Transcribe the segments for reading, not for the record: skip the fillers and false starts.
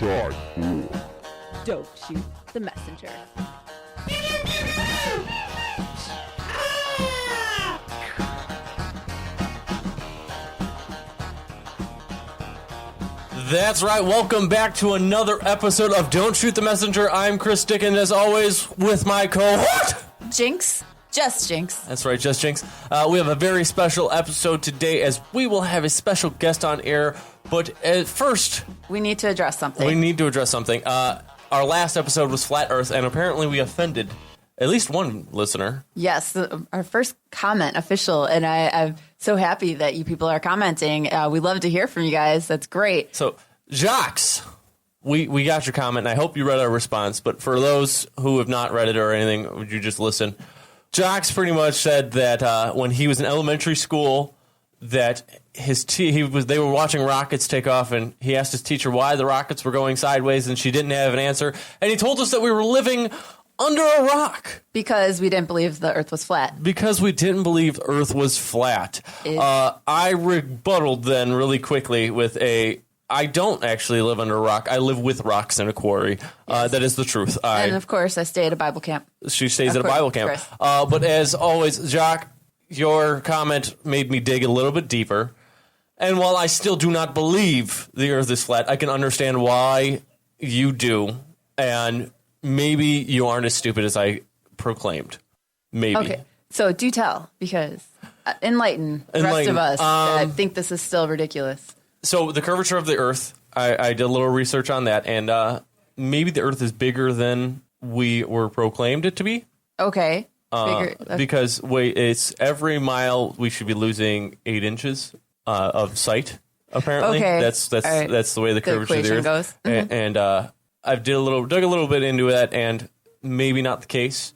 Don't shoot the messenger. That's right. Welcome back to another episode of Don't Shoot the Messenger. I'm Chris Dickin, as always, with my co-host, Jinx. Just Jinx. That's right, just Jinx. We have a very special episode today, as we will have a special guest on air. But first, We need to address something. Our last episode was Flat Earth, and apparently we offended at least one listener. Yes, our first comment official, and I'm so happy that you people are commenting. We love to hear from you guys. That's great. So, Jacques, we got your comment, and I hope you read our response. But for those who have not read it or anything, would you just listen? Jacques pretty much said that when he was in elementary school, that they were watching rockets take off, and he asked his teacher why the rockets were going sideways, and she didn't have an answer. And he told us that we were living under a rock Because we didn't believe the Earth was flat. Earth was flat. I rebutted then really quickly with I don't actually live under a rock. I live with rocks in a quarry. Yes. That is the truth. And of course, I stay at a Bible camp. She stays at a Bible camp. But as always, Jacques, your comment made me dig a little bit deeper. And while I still do not believe the Earth is flat, I can understand why you do. And maybe you aren't as stupid as I proclaimed. Maybe. Okay, so do tell, because enlighten the rest of us. I think this is still ridiculous. So the curvature of the Earth, I did a little research on that, and maybe the Earth is bigger than we were proclaimed it to be. Okay. Bigger. Because it's every mile we should be losing 8 inches of sight. Apparently, Okay. that's the way the curvature of the equation Earth goes. Mm-hmm. And I dug a little bit into that, and maybe not the case,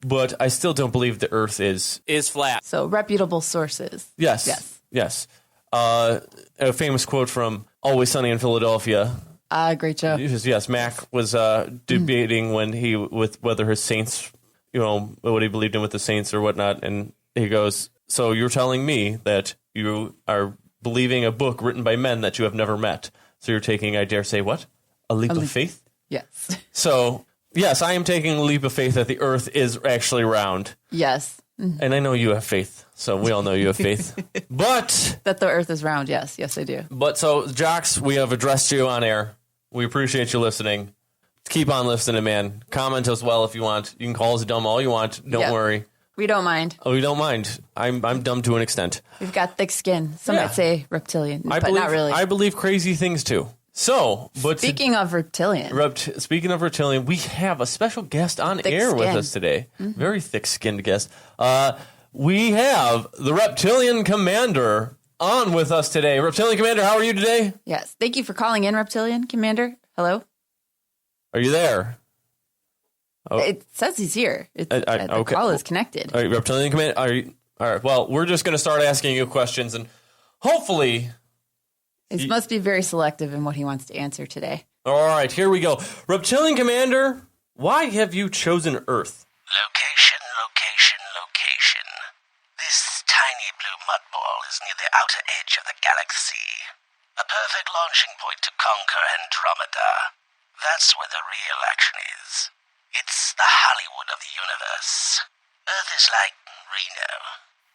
but I still don't believe the Earth is flat. So reputable sources. Yes. A famous quote from Always Sunny in Philadelphia. Great show. Yes, Mac was debating with whether his Saints, what he believed in with the Saints or whatnot, and he goes, "So you're telling me that you are believing a book written by men that you have never met? So you're taking, I dare say, what? A leap of faith?" Yes. So, yes, I am taking a leap of faith that the Earth is actually round. Yes. And I know you have faith, so we all know you have faith. But That the Earth is round. Yes, I do. But so, Jacques, we have addressed you on air. We appreciate you listening. Keep on listening, man. Comment as well if you want. You can call us dumb all you want. Don't worry. We don't mind. Oh, we don't mind. I'm dumb to an extent. We've got thick skin. Some might say reptilian, but not really. I believe crazy things too. So, but Speaking of reptilian, we have a special guest on air with us today. Mm-hmm. Very thick-skinned guest. We have the Reptilian Commander on with us today. Reptilian Commander, how are you today? yes. Thank you for calling in, Reptilian Commander. Hello. Are you there? Oh. It says he's here. The okay. call is connected. All right, Reptilian Commander. All right. Well, we're just going to start asking you questions, and hopefully, He must be very selective in what he wants to answer today. All right, here we go. Reptilian Commander, why have you chosen Earth? Location. This tiny blue mud ball is near the outer edge of the galaxy. A perfect launching point to conquer Andromeda. That's where the real action is. It's the Hollywood of the universe. Earth is like Reno.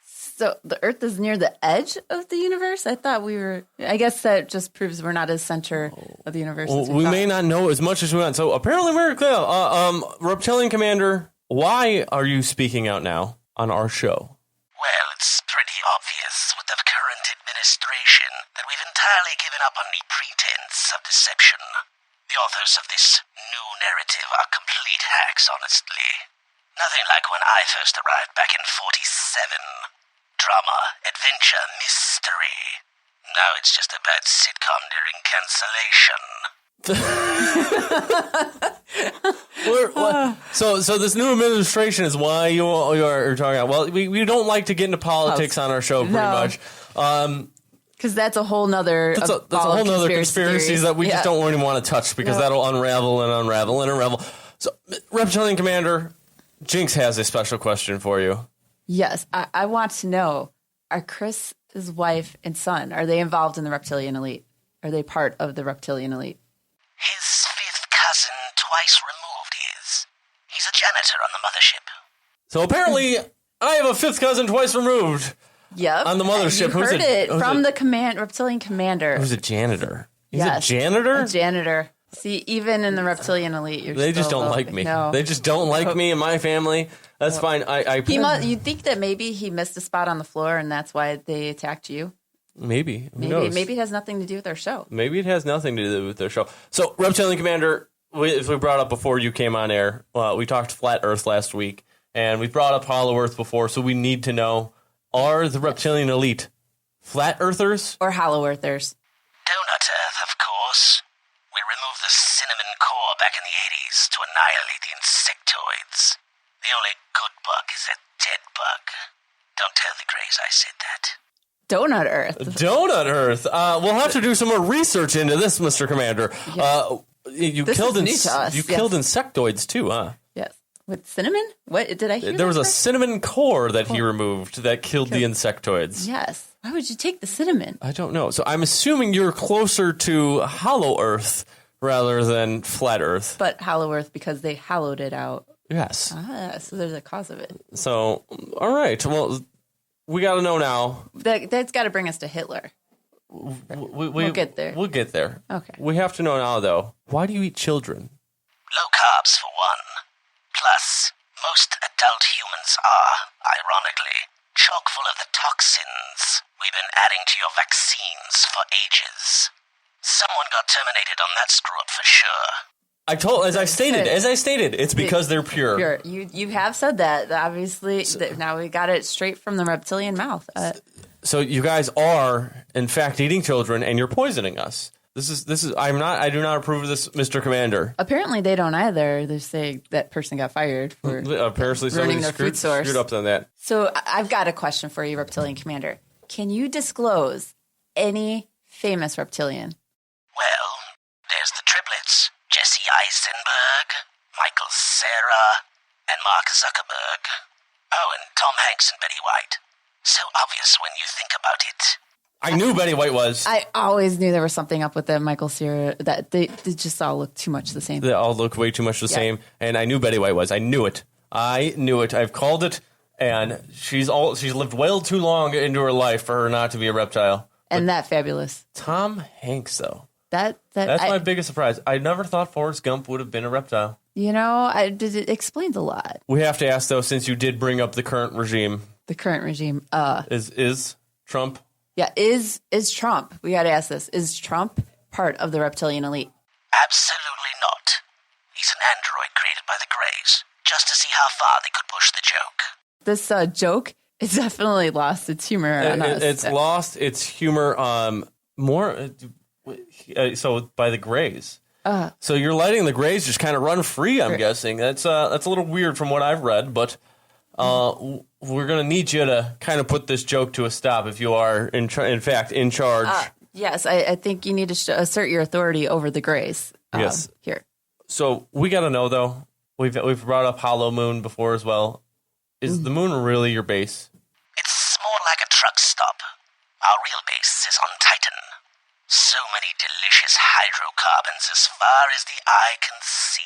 So the Earth is near the edge of the universe? I thought we were... I guess that just proves we're not as center of the universe as we may not know as much as we want. So apparently we're clear. Reptilian Commander, why are you speaking out now on our show? Well, it's pretty obvious with the current administration that we've entirely given up on any pretense of deception. The authors of this new narrative are complete hacks, honestly. Nothing like when I first arrived back in 47. Drama, adventure, mystery. Now it's just a bad sitcom during cancellation. So this new administration is why you are talking about. Well, we don't like to get into politics on our show pretty much. Because that's a whole nother... That's a whole nother conspiracies that we just don't even want to touch because that'll unravel and unravel and unravel. So, Reptilian Commander, Jinx has a special question for you. Yes, I want to know, are Chris, his wife, and son, are they involved in the reptilian elite? Are they part of the reptilian elite? His twice removed is. He's a janitor on the mothership. So apparently, I have a fifth cousin twice removed. Yep. On the mothership. You heard it from the reptilian commander. Who's a janitor? He's Yes. a janitor? A janitor. See, even in the reptilian elite, They just don't like me. No. They just don't like me and my family. That's fine. You'd think that maybe he missed a spot on the floor, and that's why they attacked you. Maybe. Who knows? Maybe it has nothing to do with our show. Maybe it has nothing to do with their show. So, Reptilian Commander, as we brought up before you came on air, we talked Flat Earth last week, and we brought up Hollow Earth before, so we need to know, are the Reptilian elite Flat Earthers? Or Hollow Earthers. Donut Earth, of course. We removed the cinnamon core back in the 80s to annihilate the insectoids. The only good bug is a dead bug. Don't tell the Greys I said that. Donut Earth. Donut Earth. We'll have to do some more research into this, Mr. Commander. Yes. You This killed is new to us, You yes. killed insectoids too, huh? Yes. With cinnamon? What did I hear? There was a correct? cinnamon core that he removed that killed the insectoids. Yes. Why would you take the cinnamon? I don't know. So I'm assuming you're closer to Hollow Earth rather than Flat Earth. But Hollow Earth because they hollowed it out. Yes. So there's a cause of it. So, all right. Well, we got to know now. That's got to bring us to Hitler. We'll get there. We'll get there. Okay. We have to know now, though. Why do you eat children? Low carbs for one. Plus, most adult humans are, ironically, chock full of the toxins we've been adding to your vaccines for ages. Someone got terminated on that screw-up for sure. As I stated, it's because they're pure. Pure. You have said that. Obviously, now we got it straight from the reptilian mouth. So you guys are, in fact, eating children, and you're poisoning us. This is. I do not approve of this, Mr. Commander. Apparently, they don't either. They say that person got fired for Apparently, ruining somebody their food source. screwed up on that. So I've got a question for you, reptilian commander. Can you disclose any famous reptilian? Well, there's the triplets, Jesse Eisenberg, Michael Cera, and Mark Zuckerberg. Oh, and Tom Hanks and Betty White. So obvious when you think about it. I knew Betty White was. I always knew there was something up with them, Michael Cera. That they just all look too much the same. They all look way too much the same, and I knew Betty White was. I knew it. I've called it, and she's lived well too long into her life for her not to be a reptile. And that fabulous. Tom Hanks, though. That's my biggest surprise. I never thought Forrest Gump would have been a reptile. You know, it explains a lot. We have to ask, though, since you did bring up the current regime. The current regime. Is Trump? Yeah, is Trump? We got to ask this. Is Trump part of the reptilian elite? Absolutely not. He's an android created by the Greys, just to see how far they could push the joke. This joke is definitely lost its humor on us. It's lost its humor so by the Greys. So you're letting the Greys just kind of run free, I'm guessing. That's a little weird from what I've read, but we're going to need you to kind of put this joke to a stop if you are, in fact, in charge. Yes, I think you need to assert your authority over the Greys. Yes. Here. So we got to know, though, we've brought up Hollow Moon before as well. Is the moon really your base? It's more like a truck stop. Our real base is on Titan. So many delicious hydrocarbons as far as the eye can see.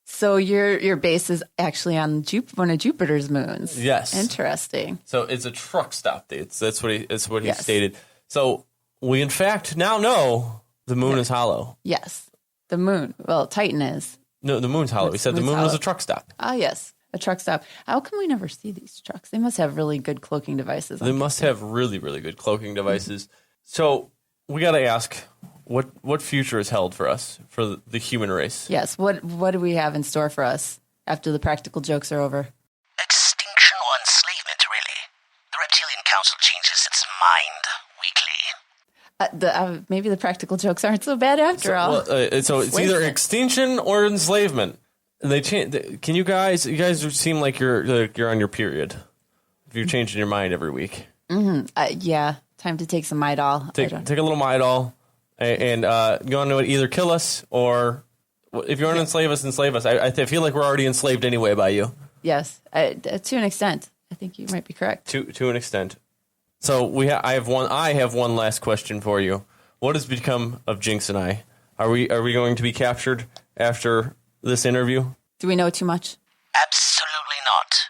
So your base is actually on one of Jupiter's moons. Yes. Interesting. So it's a truck stop. That's what he Yes. stated. So we, in fact, now know the moon is hollow. Yes. The moon. Well, Titan is. No, the moon's hollow. He said the Moon's moon was hollow. a truck stop. Yes. A truck stop. How come we never see these trucks? They must have really good cloaking devices. They must have really, really good cloaking devices. So we got to ask, what future is held for us, for the human race? Yes. What do we have in store for us after the practical jokes are over? Extinction or enslavement, really. The Reptilian Council changes its mind weekly. Maybe the practical jokes aren't so bad after all. So it's either extinction or enslavement. And they change. Can you guys seem like you're on your period? If you're changing your mind every week. Yeah. Time to take some Midol. Take a little Midol, and you want to either kill us or, if you want to enslave us. I feel like we're already enslaved anyway by you. Yes, to an extent. I think you might be correct. To an extent. So I have one last question for you. What has become of Jinx and I? Are we going to be captured after this interview? Do we know too much? Absolutely not.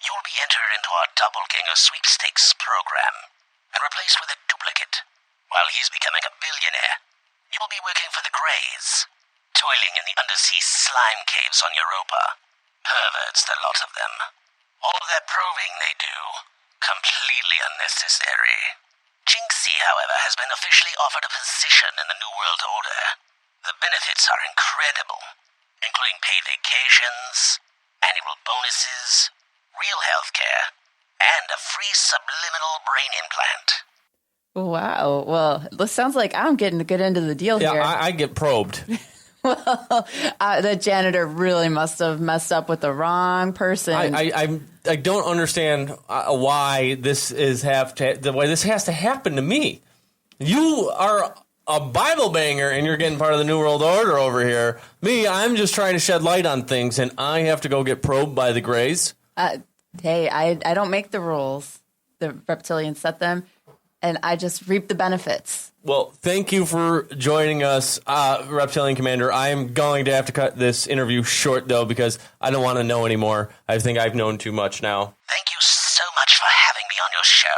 You will be entered into our doppelganger sweepstakes program and replaced with a duplicate. While he's becoming a billionaire, you will be working for the Greys, toiling in the undersea slime caves on Europa. Perverts, the lot of them. All of that probing they do, completely unnecessary. Jinxie, however, has been officially offered a position in the New World Order. The benefits are incredible, including paid vacations, annual bonuses, real healthcare, and a free subliminal brain implant. Wow. Well, this sounds like I'm getting a good end of the deal Yeah, here. I get probed. Well, the janitor really must have messed up with the wrong person. I don't understand why this why this has to happen to me. You are a Bible banger and you're getting part of the New World Order over here. Me, I'm just trying to shed light on things, and I have to go get probed by the Greys. Hey, I don't make the rules. The reptilians set them, and I just reap the benefits. Well, thank you for joining us, Reptilian Commander. I am going to have to cut this interview short, though, because I don't want to know anymore. I think I've known too much now. Thank you so much for having me on your show.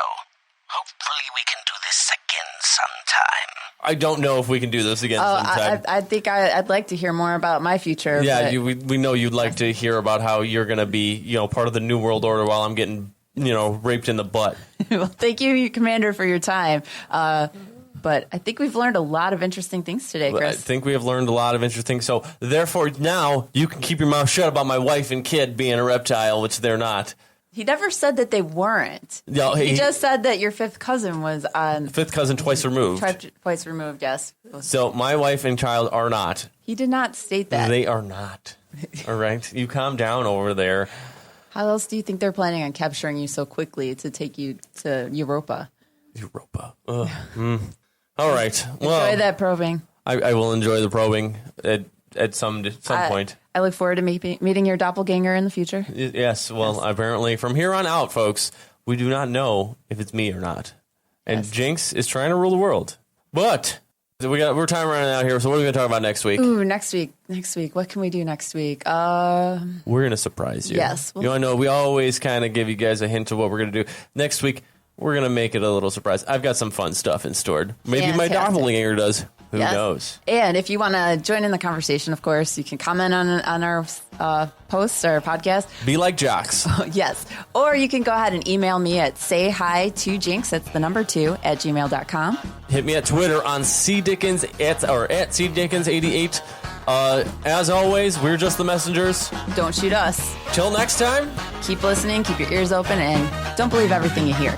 Hopefully we can do this again sometime. I don't know if we can do this again sometime. I think I'd like to hear more about my future. Yeah, but we know you'd like to hear about how you're going to be, part of the New World Order while I'm getting, raped in the butt. Well, thank you, Commander, for your time. But I think we've learned a lot of interesting things today, Chris. I think we have learned a lot of interesting. So, therefore, now you can keep your mouth shut about my wife and kid being a reptile, which they're not. He never said that they weren't. No, he just said that your fifth cousin was on... Fifth cousin twice removed. Twice removed, yes. So, my wife and child are not. He did not state that. They are not. All right? You calm down over there. How else do you think they're planning on capturing you so quickly to take you to Europa? Europa. All right. Well, enjoy that probing. I will enjoy the probing at some point. I look forward to meeting your doppelganger in the future. Yes. Well, apparently from here on out, folks, we do not know if it's me or not. And Jinx is trying to rule the world. But we're time running out here. So what are we going to talk about next week? Ooh, next week. What can we do next week? We're going to surprise you. Yes. You want to know, we always kind of give you guys a hint of what we're going to do. Next week, we're going to make it a little surprise. I've got some fun stuff in stored. Maybe my doppelganger does. Who knows? And if you want to join in the conversation, of course, you can comment on our posts or podcast. Be like jocks. Yes. Or you can go ahead and email me at sayhi2jinx, that's the number 2, at gmail.com. Hit me at Twitter on cdickens at cdickens88. As always, we're just the messengers. Don't shoot us. Till next time. Keep listening, keep your ears open, and don't believe everything you hear.